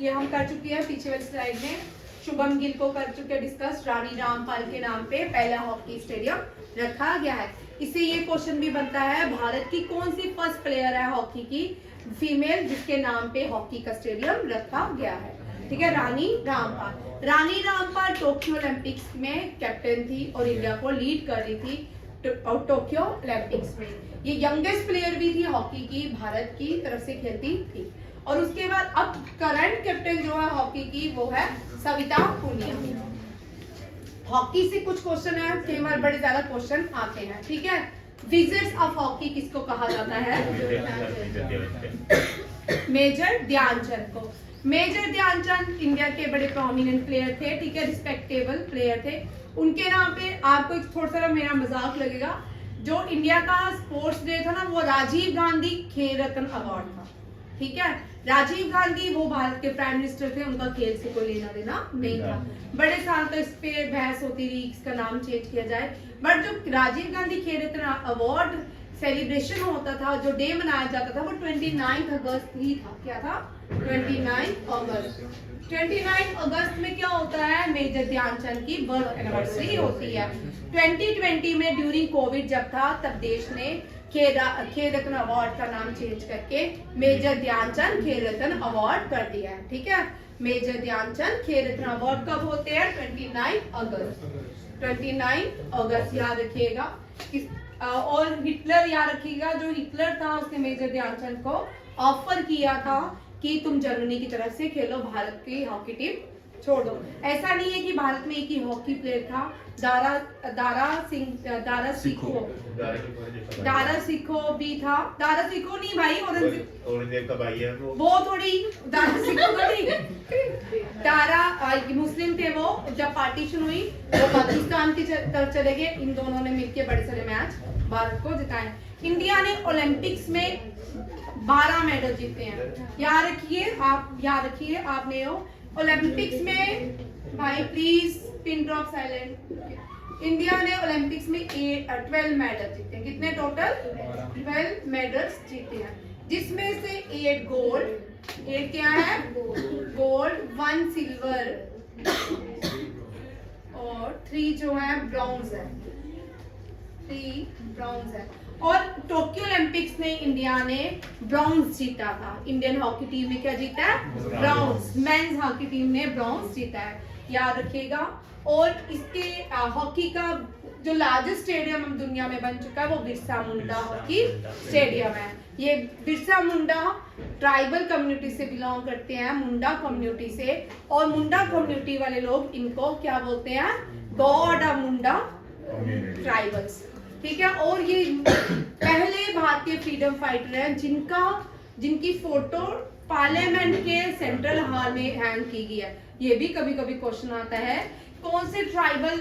ये हम कर चुके हैं पीछे वाली स्लाइड में। शुभम गिल को कर चुके हैं डिस्कस। रानी रामपाल के नाम पे पहला हॉकी स्टेडियम रखा गया है। इससे ये क्वेश्चन भी बनता है, भारत की कौन सी फर्स्ट प्लेयर है हॉकी की फीमेल जिसके नाम पे हॉकी का स्टेडियम रखा गया है? ठीक है, रानी रामपाल। रानी रामपाल टोक्यो ओलंपिक्स में कैप्टन थी और इंडिया को लीड कर रही थी टोक्यो ओलंपिक्स में। ये यंगेस्ट प्लेयर भी थी हॉकी की, भारत की तरफ से खेलती थी। और उसके बाद अब करंट कैप्टन जो है हॉकी की वो है सविता पुनिया। हॉकी से कुछ क्वेश्चन है, कई बार बड़े ज्यादा क्वेश्चन आते हैं। ठीक है, विजर्स ऑफ हॉकी किसको कहा जाता है? मेजर ध्यानचंद को। मेजर ध्यानचंद इंडिया के बड़े प्रोमिनेंट प्लेयर थे, ठीक है, रिस्पेक्टेबल प्लेयर थे। उनके नाम पे आपको थोड़ा सा मेरा मजाक लगेगा, जो इंडिया का स्पोर्ट्स डे था ना वो राजीव गांधी खेल रत्न अवार्ड था। ठीक है, राजीव गांधी वो भारत के प्राइम मिनिस्टर थे, उनका खेल से कोई लेना देना नहीं था। बड़े साल तो इस पे बहस होती रही इसका नाम चेंज किया जाए, बट जो राजीव गांधी खेल रत्न अवार्ड सेलिब्रेशन होता था, जो डे मनाया जाता था वो 29 अगस्त ही था। क्या था? 29 अगस्त। 29 अगस्त में क्या होता है? मेजर ध्यानचंद की बर्थ एनिवर्सरी होती है। 2020 में ड्यूरिंग कोविड जब था तब देश ने खेल रत्न अवार्ड का नाम चेंज करके मेजर ध्यानचंद खेल रत्न अवार्ड कर दिया है। ठीक है, मेजर ध्यानचंद खेल रत्न अवार्ड कब होते हैं? 29 अगस्त। 29 अगस्त याद रखिएगा। और हिटलर याद रखिएगा, जो हिटलर था उसने मेजर ध्यानचंद को ऑफर किया था कि तुम जर्मनी की तरफ से खेलो, भारत की हॉकी टीम छोड़ दो। ऐसा नहीं है कि भारत में एक ही हॉकी प्लेयर था, दारा सिखो भी था। दारा सिखो नहीं भाई, औरंगजेब का भाई है वो थोड़ी दारा सिखो नहीं। दारा मुस्लिम थे वो, जब पार्टीशन हुई वो पाकिस्तान की तरफ चले गए। इन दोनों ने मिलकर बड़े सारे मैच भारत को जिताए। इंडिया ने ओलंपिक्स में 12 मेडल जीते हैं। याद रखिए आपने ओलंपिक्स में, भाई please pin drop silent. India ने ओलंपिक्स में 12 मेडल जीते हैं। कितने टोटल? 12 मेडल्स जीते हैं, जिसमें से 8 गोल्ड, 8 क्या है? गोल्ड, 1 सिल्वर और 3 जो है ब्रॉन्ज है। 3 ब्रॉन्ज है। और टोक्यो ओलंपिक्स में इंडिया ने ब्रॉन्ज जीता था। इंडियन हॉकी टीम ने क्या जीता है? ब्रॉन्ज। मेंस हॉकी टीम ने ब्रॉन्ज जीता है, याद रखिएगा। और इसके हॉकी का जो लार्जेस्ट स्टेडियम दुनिया में बन चुका है वो बिरसा मुंडा हॉकी स्टेडियम है। ये बिरसा मुंडा ट्राइबल कम्युनिटी से बिलोंग करते हैं, मुंडा कम्युनिटी से। और मुंडा कम्युनिटी वाले लोग इनको क्या बोलते हैं? God of Munda tribals. ठीक है, और ये पहले भारतीय फ्रीडम फाइटर हैं जिनकी फोटो पार्लियामेंट के सेंट्रल हॉल में हैंग की गई है। ये भी कभी कभी क्वेश्चन आता है, कौन से ट्राइबल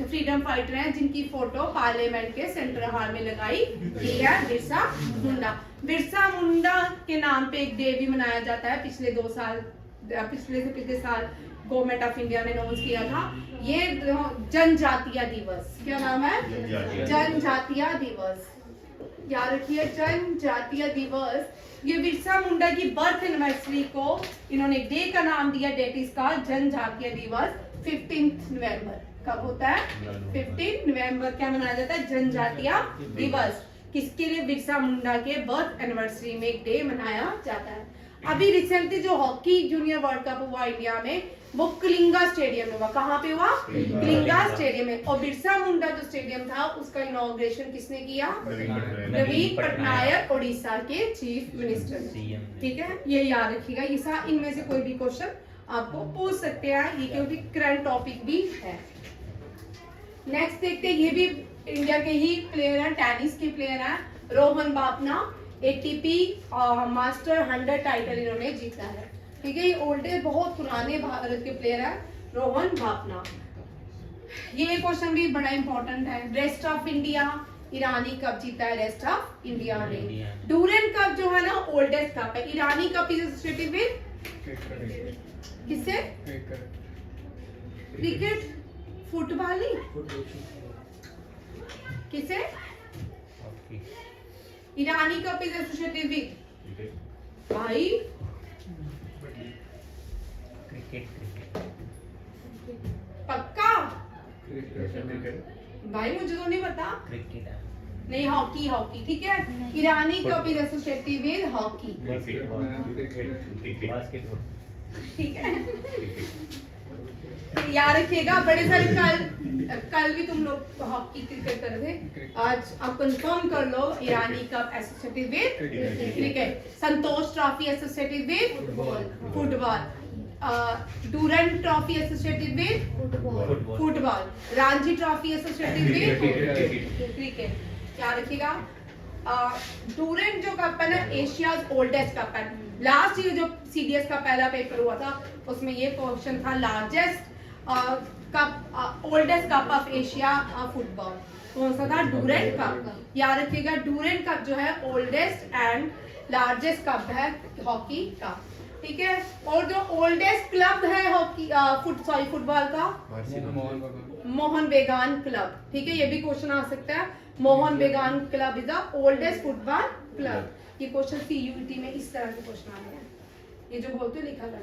फ्रीडम फाइटर हैं जिनकी फोटो पार्लियामेंट के सेंट्रल हॉल में लगाई गई है? बिरसा मुंडा। बिरसा मुंडा के नाम पे एक डे भी मनाया जाता है। पिछले साल गवर्नमेंट ऑफ इंडिया ने अनाउंस किया था ये जनजातीय दिवस। क्या नाम है? जनजातीय दिवस। याद रखिए, जनजातीय दिवस। ये बिरसा मुंडा की बर्थ एनिवर्सरी को इन्होंने डे का नाम दिया, डेट इसका जनजातीय दिवस 15 नवंबर। कब होता है? 15 नवंबर क्या मनाया जाता है? जनजातीय दिवस। किसके लिए? बिरसा मुंडा के बर्थ एनिवर्सरी में एक डे मनाया जाता है। अभी रिसेंटली जो हॉकी जूनियर वर्ल्ड कप हुआ इंडिया में वो कलिंगा स्टेडियम में हुआ। कहाँ पे हुआ? कलिंगा स्टेडियम में। और बिरसा मुंडा जो स्टेडियम था उसका इनॉग्रेशन किसने किया? नवीन पटनायक, उड़ीसा के चीफ मिनिस्टर ने। ठीक है, ये याद रखिएगा। ये इनमें से कोई भी क्वेश्चन आपको पूछ सकते हैं, ये क्योंकि करंट टॉपिक भी है। नेक्स्ट देखते हैं, ये भी इंडिया के ही प्लेयर हैं, टेनिस के प्लेयर हैं, Rohan Bapna. ATP master 100 title इन्होंने जीता है। ठीक है, ये ओल्डे बहुत पुराने भारत के प्लेयर हैं, रोहन बापना। ये क्वेश्चन भी बड़ा इंपॉर्टेंट है। Rest of India Irani cup जीता है, रेस्ट ऑफ इंडिया ने। डूरेंट कप जो है ना ओल्डेस्ट कप है। Irani cup is associated with किससे? क्रिकेट, फुटबॉल नहीं, किससे? ईरानी कप इज एसोसिएटेड विद भाई पक्का भाई, मुझे तो नहीं पता। नहीं, हॉकी हॉकी ठीक है। Irani cup is associated with hockey, ठीक है। याद रखिएगा, बड़े सारे कल भी तुम लोग हॉकी क्रिकेट कर रहे थे, आज आप कंफर्म कर लो। Irani cup associated with cricket, Santosh trophy associated with football, Durand trophy associated with football, Ranji trophy associated with cricket. याद रखिएगा, डूरंट जो कप है ना, एशियाज ओल्डेस्ट कप है। लास्ट ईयर जो सीडीएस का पहला पेपर हुआ था, उसमें ये क्वेश्चन था, largest cup, oldest cup of Asia football कौन सा था? Durand cup. याद रखिएगा, डूरंट कप जो है ओल्डेस्ट एंड लार्जेस्ट कप है हॉकी का, ठीक है। और जो ओल्डेस्ट क्लब है हॉकी फुटबॉल का, मोहन बेगान क्लब, ठीक है। ये भी क्वेश्चन आ सकता है, Mohun Bagan club is the oldest football club. ये क्वेश्चन सीयूईटी में इस तरह के क्वेश्चन आ रहे हैं, ये जो बोलते लिखा था,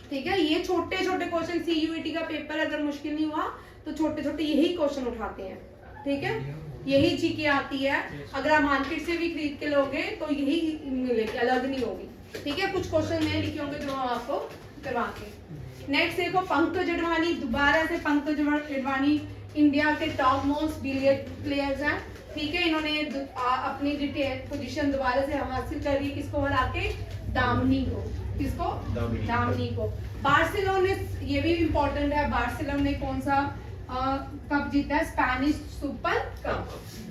ठीक है। ये छोटे छोटे क्वेश्चन, सीयूईटी का पेपर अगर मुश्किल नहीं हुआ तो छोटे छोटे यही क्वेश्चन उठाते हैं, ठीक है। यही जीके आती है, अगर आप मार्केट से भी खरीद के लोगे तो यही मिलेगी, अलग नहीं होगी, ठीक है। कुछ क्वेश्चन में लिखे होंगे जो हम आपको करवाते हैं। नेक्स्ट देखो, पंकज अडवाणी, दोबारा से पंकज अडवाणी इंडिया के टॉप मोस्ट बिलियर्ड प्लेयर्स हैं, ठीक है। इन्होंने अपनी पोजीशन दोबारा से हासिल करी, किसको हरा के? दामनी को। किसको? दामनी को। बार्सिलोना, ये भी इम्पोर्टेंट है, बार्सिलोना ने कौन सा कप जीता है? Spanish super cup.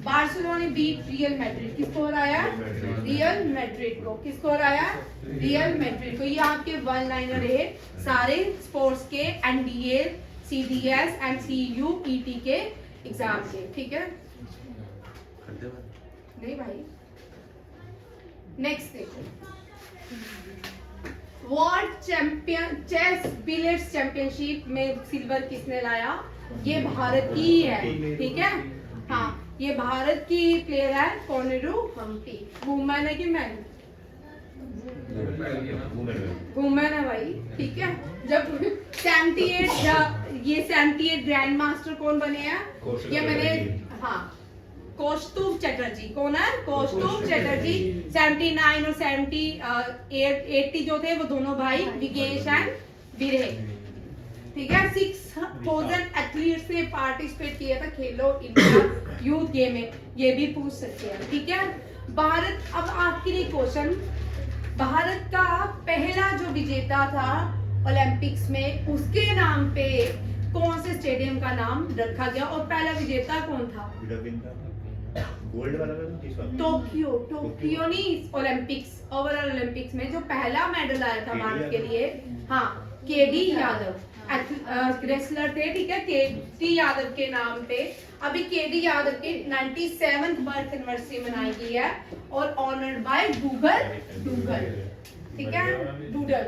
Barcelona beat Real Madrid, किसको हराया? रियल मैड्रिड को। किसको हराया? रियल मैड्रिड को। ये आपके वन लाइनर है सारे स्पोर्ट्स के, एनडीए, सीडीएस एंड सीयूईटी के एग्जाम के, ठीक है। नहीं भाई, नेक्स्ट देखो, world champion chess billiards championship में सिल्वर किसने लाया? ये भारत की ही है, ठीक है। हाँ, ये भारत की प्लेयर है, कोनेरू हम्पी। वुमेन है कि मैन? वुमेन है भाई, ठीक है। जब 78 ग्रैंड मास्टर कौन बने हैं? ये मैंने, हाँ, कौस्तुभ चटर्जी। कौन है? कौस्तुभ चटर्जी। 79 और 80 जो थे वो दोनों भाई विगेश एंड विरे, ठीक है। 6000 एथलीट्स ने पार्टिसिपेट किया था खेलो इंडिया यूथ गेम में, ये भी पूछ सकते हैं, ठीक है। भारत, अब आखिरी क्वेश्चन, भारत का पहला जो विजेता था ओलंपिक्स में, उसके नाम पे कौन से स्टेडियम का नाम रखा गया? और पहला विजेता कौन था? गोल्ड वाला टोक्यो नहीं, ओलंपिक्स, ओवरऑल ओलंपिक्स में जो पहला मेडल आया था भारत के लिए, हाँ, केडी यादव रेसलर थे, ठीक है। केडी यादव के नाम पे अभी केडी यादव की 97th बर्थ एनिवर्सरी मनाई गई है और ऑनर्ड बाय डूगल, ठीक है। डूडल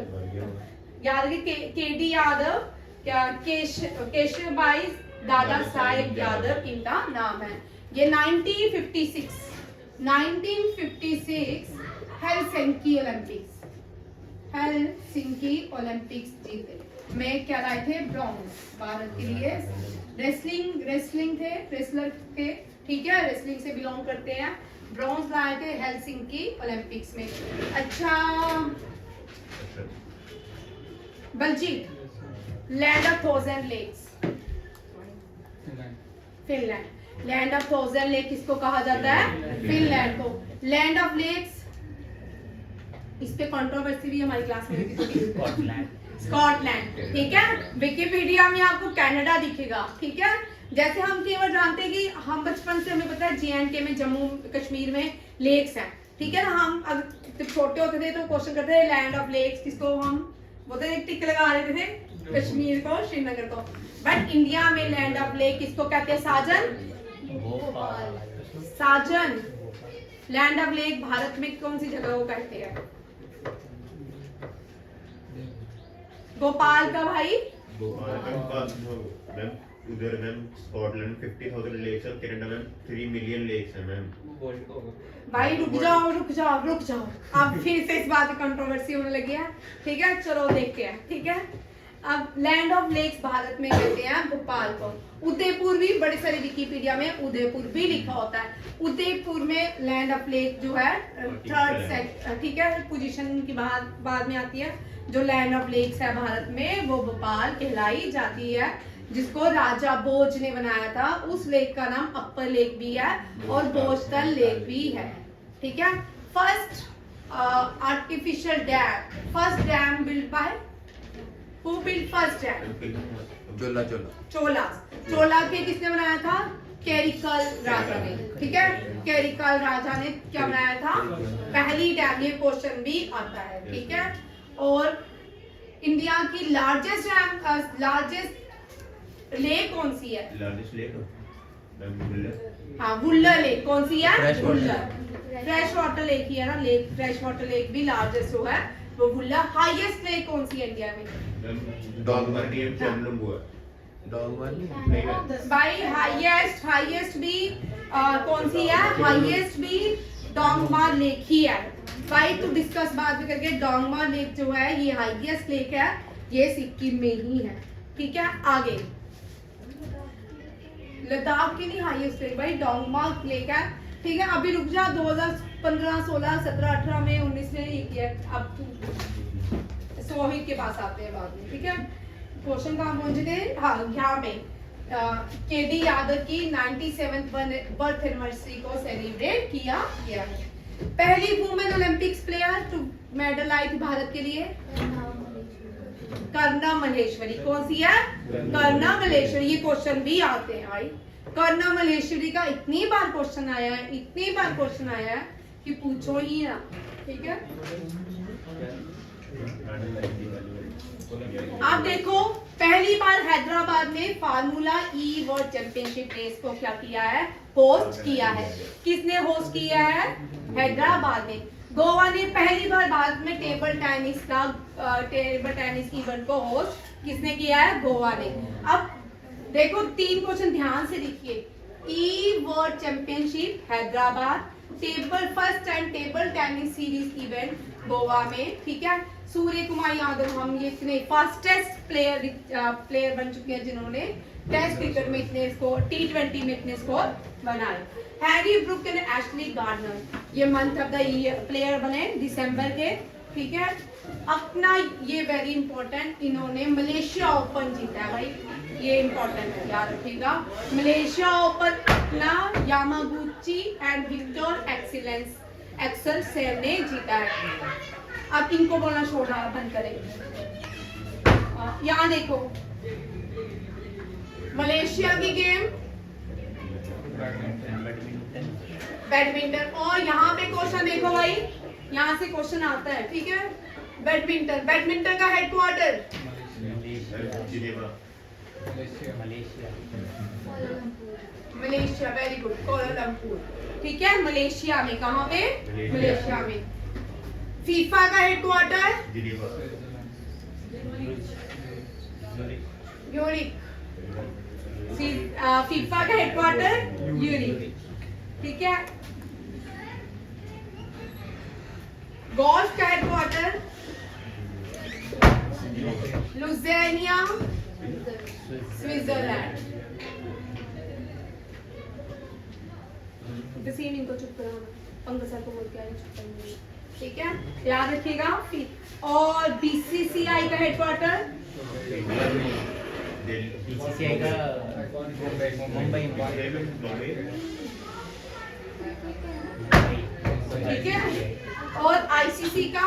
याद रखिए, केडी यादव क्या केशव भाई दादा साहेब यादव इनका नाम है। ये 1956 हेलसिंकी ओलंपिक्स जीते में क्या लाए थे? ब्रॉन्ज भारत के लिए। रेसलिंग थे, रेसलर थे, ठीक है, रेसलिंग से बिलोंग करते हैं। ब्रॉन्ज लाए थे हेलसिंकी ओलंपिक्स में। अच्छा, Baljit, land of 1000 lakes, Finland. Land of 1000 lake किसको कहा जाता है? फिनलैंड को। लैंड ऑफ लेक्स, इस पे कंट्रोवर्सी भी हमारी क्लास में थी। स्कॉटलैंड, ठीक है। विकिपीडिया में आपको कनाडा दिखेगा, ठीक है। जैसे हम केवल जानते हैं कि हम बचपन से हमें पता है JNK में, जम्मू कश्मीर में लेक्स हैं, ठीक है ना। हम जब छोटे होते थे तो क्वेश्चन करते थे लैंड ऑफ लेक्स किसको, हम बोलते थे, टिक लगा देते थे कश्मीर को, श्रीनगर को। बट इंडिया में लैंड ऑफ लेक किसको कहते हैं? साजन। लैंड ऑफ लेक भारत में कौन सी जगह को कहते हैं? भोपाल का भाई, मैम उधर मैम स्कॉटलैंड 50,000 लेक्स और कनाडा में 3 मिलियन लेक्स है मैम। भाई रुक जाओ, अब फिर से इस बात पे कंट्रोवर्सी होने लगी है, ठीक है। चलो देखते हैं, ठीक है। अब लैंड ऑफ लेक्स भारत में कहते हैं भोपाल को। उदयपुर भी बड़े सारे विकिपीडिया में उदयपुर भी लिखा होता है। उदयपुर में लैंड ऑफ लेक जो है थर्ड सेट, ठीक है, पोजीशन की बाद में आती है। जो लैंड ऑफ लेक्स है भारत में वो भोपाल कहलाई जाती है, जिसको राजा भोज ने बनाया था। उस लेक का नाम अप्पर लेक भी है और भोजतल लेक भी है, ठीक है। First artificial dam, first dam build by Who built first dam? चोला के किसने बनाया था? कैरिकल राजा ने, ठीक है। कैरिकल राजा ने क्या बनाया था? पहली डैम। ये क्वेश्चन भी आता है, ठीक है। और इंडिया की लार्जेस्ट डैम, लार्जेस्ट लेक कौन सी है? लार्जेस्ट लेक, हाँ, वुल्लर लेक। कौन सी है? वुल्लर। फ्रेश वाटर लेक ही है ना, लेक फ्रेश वाटर लेक भी लार्जेस्ट जो है वो वुल्लर। हाईएस्ट लेक कौन सी है इंडिया में? डॉगमार्ली एंड चमलुंगू है। भाई हाईएस्ट भी कौन सी है? हाईएस्ट भी डोंगमा लेक ही है। भाई तो डिस्कस बाद में करके, डोंगमा लेक जो है ये हाईएस्ट लेक है, ये सिक्किम में ही है, ठीक है। आगे लद्दाख की नहीं हाईएस्ट लेक भाई, डोंगमा लेक है, ठीक है। अभी रुक जा, 2015, 16, 17, 18 में 19 में ये किया। अब 16 के पास आते हैं बाद में, ठीक है। क्वेश्चन कहाँ पहुंचे थे? हाँ, यहाँ में केडी यादव की 97th बर्थ एनिवर्सरी को सेलिब्रेट किया गया है। पहली women Olympics player to medal आई थी भारत के लिए कर्णा मल्लेश्वरी। कौन सी है? कर्णा मल्लेश्वरी। ये क्वेश्चन भी आते हैं भाई। कर्णा मल्लेश्वरी का इतनी बार क्वेश्चन आया है, इतनी बार क्वेश्चन आया है कि पूछो ही ना, ठीक है। आप देखो, पहली बार हैदराबाद में फार्मूला ई वर्ल्ड चैंपियनशिप रेस को क्या किया है? होस्ट किया है। किसने होस्ट किया है? हैदराबाद में। गोवा ने पहली बार भारत में टेबल टेनिस इवेंट को होस्ट किसने किया है? गोवा ने। अब देखो 3 क्वेश्चन ध्यान से देखिए। ई world championship Hyderabad, first time table tennis series event Goa में, ठीक है। सूर्य कुमार यादव, हम ये इतने फास्टेस्ट प्लेयर बन चुके हैं जिन्होंने टेस्ट क्रिकेट में इतने स्कोर, T20 में इतने स्कोर बनाए। Harry Brook and Ashleigh Gardner ये month of the year player बने दिसंबर के, ठीक है। अपना ये वेरी इंपॉर्टेंट, इन्होंने मलेशिया ओपन जीता है भाई, ये इंपॉर्टेंट है, याद रखिएगा। मलेशिया ओपन अपना Yamaguchi and Viktor Axelsen ने जीता है। अब इनको बोलना छोड़ना बंद करें। यहाँ देखो, मलेशिया की गेम बैडमिंटन। और यहाँ पे क्वेश्चन देखो भाई, यहाँ से क्वेश्चन आता है, ठीक है। बैडमिंटन का headquarter Malaysia, very good, Kuala Lumpur, ठीक है। मलेशिया में, कहाँ पे? मलेशिया में। फीफा का हेडक्वार्टर यूरिक। फीफा का हेडक्वार्टर यूरिक, ठीक है। गोल्फ का हेडक्वार्टर लुज़ेनिया, स्विट्जरलैंड। सेम इनको चुप कराना, पंकज सर को बोल के आए चुप कराना, ठीक है, याद रखिएगा। और बीसीसीआई का हेडक्वार्टर बीसीसीआई का मुंबई, ठीक है। और आईसीसी का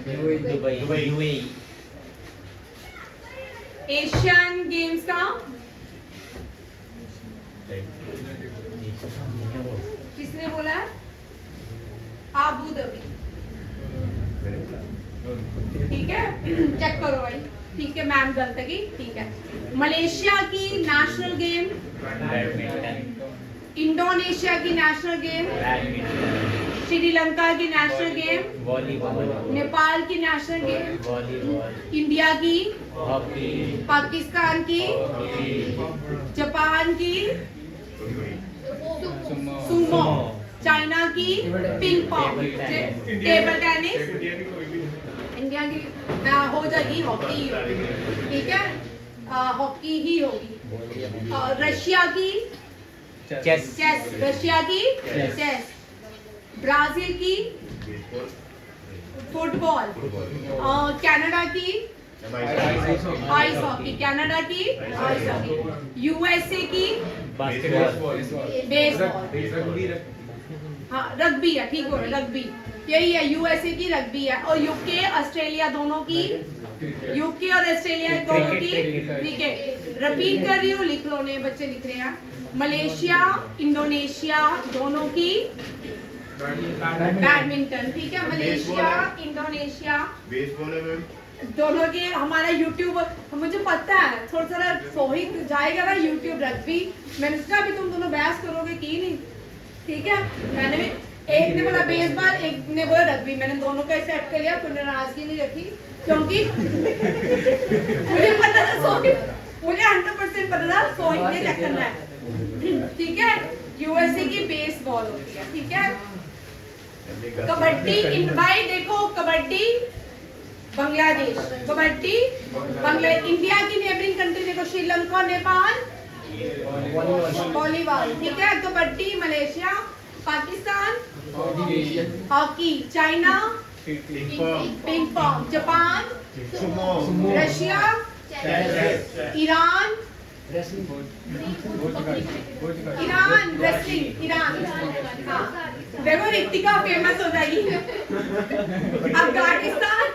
दुबई, यूएई। एशियन गेम्स का किसने बोला है? आबू धाबी, ठीक है। चेक करो भाई, ठीक है, मैम गलत है, ठीक है। मलेशिया की नेशनल गेम बैडमिंटन, इंडोनेशिया की नेशनल गेम श्रीलंका की नेशनल गेम वॉलीबॉल, नेपाल की नेशनल गेम वॉलीबॉल, इंडिया की हॉकी, पाकिस्तान की जापान की सुमो, चाइना की ping pong, table tennis, India की हो जाएगी हॉकी ही होगी, ठीक है, हॉकी ही होगी। रशिया की चेस चेस, रशिया की Chess. चेस, ब्राजील की बेसबॉल, फुटबॉल, फुटबॉल, कनाडा की बास्केटबॉल, आइस हॉकी, कनाडा की आइस हॉकी, यूएसए की बास्केटबॉल बेसबॉल, हाँ रग्बी है, ठीक हो रग्बी, यही है, यूएसए की रग्बी है, और यूके ऑस्ट्रेलिया दोनों की, यूके और ऑस्ट्रेलिया दोनों की क्रिकेट। रिपीट कर रही हूँ, लिख लो, ने बच्चे लिख रहे हैं। मलेशिया इंडोनेशिया दोनों की बैडमिंटन, ठीक है, मलेशिया इंडोनेशिया बेसबॉल है मैम, दोनों के। हमारा यूट्यूब, मुझे पता है थोड़ा सा सोहित जाएगा ना यूट्यूब रग्बी, मैंने सोचा अभी तुम दोनों बहस करोगे की नहीं, ठीक है, मैंने भी, एक ने बोला बेसबॉल, एक ने बोला रग्बी, मैंने दोनों का एक्सेप्ट कर लिया, कोई नाराजगी नहीं रखी, क्योंकि मुझे पता था सोहित, मुझे 100% पता था सोहित ने क्या करना है, ठीक है। यूएसए की बेसबॉल होती है, ठीक है। कबड्डी, भाई देखो, कबड्डी बांग्लादेश, कबड्डी बांग्लादेश, इंडिया की नेबरिंग कंट्री देखो, श्रीलंका, नेपाल, वॉलीबॉल, ठीक है। Kabaddi Malaysia, Pakistan hockey, China ping pong, Japan, Sumo, Russia, Iran, Iran wrestling, Iran, हाँ देखो रितिका फेमस हो जाएगी। अफगानिस्तान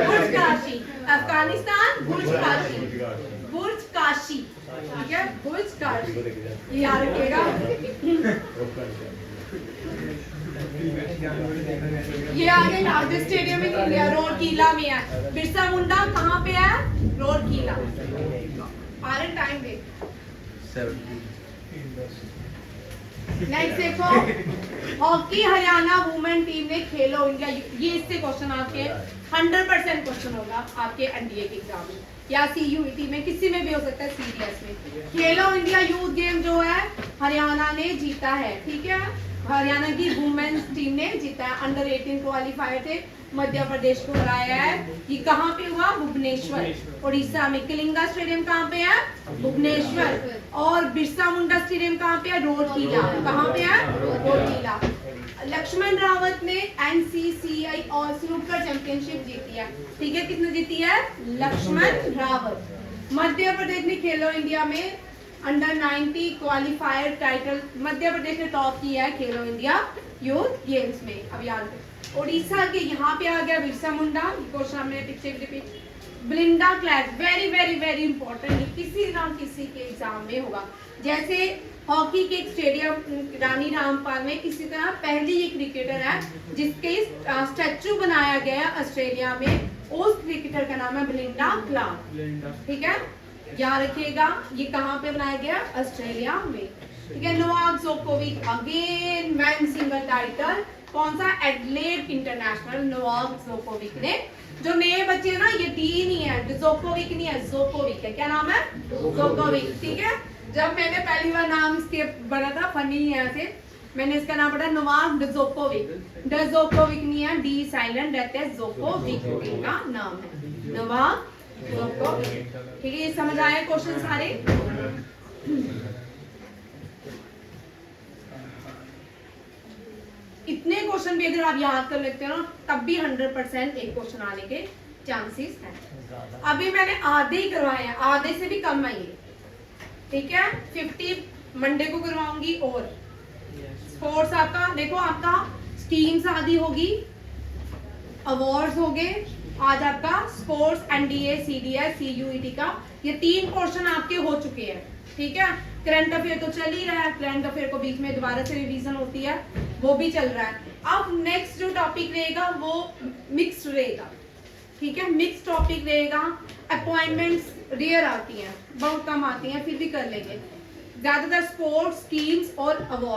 बुर्ज काशी, अफगानिस्तान बुर्ज काशी, बुर्ज काशी, ठीक है, बुर्ज काशी, याद रखिएगा। ये आगे लार्जेस्ट स्टेडियम इन इंडिया, रोरकीला में है। बिरसा मुंडा कहाँ पे है? रोरकीला। आरे टाइम दे। नेक्स्ट देखो, हॉकी हरियाणा वुमेन टीम ने खेलो इंडिया, ये इससे क्वेश्चन आपके 100% क्वेश्चन होगा आपके एनडीए के एग्जाम में या सीयूईटी में, किसी में भी हो सकता है, सीडीएस में। खेलो इंडिया यूथ गेम जो है हरियाणा ने जीता है, ठीक है, हरियाणा की वुमेन्स टीम ने जीता है। अंडर 18 क्वालिफायर थे, मध्य प्रदेश को हराया है। ये कहाँ पे हुआ? भुवनेश्वर, उड़ीसा में। कलिंगा स्टेडियम कहाँ पे है? भुवनेश्वर। और बिरसा मुंडा स्टेडियम कहाँ पे है? रोरकीला। कहाँ पे है? रोरकीला। लक्ष्मण रावत ने एनसीसीआई और स्नूकर चैंपियनशिप जीती है, ठीक है, किसने जीती है? लक्ष्मण रावत। मध्य प्रदेश ने खेलो इंडिया में under 90 qualifier title, Madhya Pradesh ने टॉप किया है खेलो इंडिया यूथ गेम्स में। अब याद करें, उड़ीसा के यहाँ पे आ गया बिरसा मुंडा, क्वेश्चन हमने picture repeat. ब्लिंडा CLAT, very very very important, किसी ना किसी के एग्जाम में होगा। जैसे हॉकी के स्टेडियम रानी रामपाल में, इसी तरह पहली ये क्रिकेटर है जिसके स्टैचू बनाया गया ऑस्ट्रेलिया में, उस क्रिकेटर का नाम है ब्लिंडा क्लार्क, ठीक है, याद रखिएगा। ये कहाँ पे बनाया गया? ऑस्ट्रेलिया में, ठीक है। Novak Djokovic again man single title, कौन सा? एडलेड इंटरनेशनल, नोवाक जोकोविक ने। जो नए बच्चे हैं ना, ये डी नहीं है, जोकोविक नहीं है, जोकोविक है। क्या नाम है? जोकोविक, ठीक है। जब मैंने पहली बार नाम इसके बना था, फनी है ऐसे, मैंने इसका नाम पढ़ा नोवाक जोकोविक। जोकोविक नहीं है, डी साइलेंट रहते हैं, जोकोविक इनका नाम है, नोवाक जोकोविक, ठीक है। ये समझ आए क्वेश्चन सारे? इतने क्वेश्चन भी अगर आप याद कर लेते हो ना, तब भी 100% एक क्वेश्चन आने के चांसेस हैं। अभी मैंने आधे ही करवाए हैं, आधे से भी कम आएंगे, ठीक है। 50 मंडे को करवाऊंगी। और स्पोर्ट्स आपका देखो, आपका स्कीम्स आदि होगी, अवार्ड्स हो गए, आज आपका स्पोर्ट्स, एनडीए, सीडीएस, सीयूईटी का ये 3 पोर्शन आपके हो चुके हैं, ठीक है। करंट अफेयर तो चल ही रहा है, करंट अफेयर को बीच में दोबारा से रिवीजन होती है, वो भी चल रहा है। अब नेक्स्ट जो टॉपिक रहेगा वो मिक्स रहेगा, ठीक है, मिक्स टॉपिक रहेगा। अपॉइंटमेंट्स रेयर आती हैं, बहुत कम आती हैं, फिर भी कर लेंगे। ज्यादातर स्पोर्ट्स, स्कीम्स और अवार्ड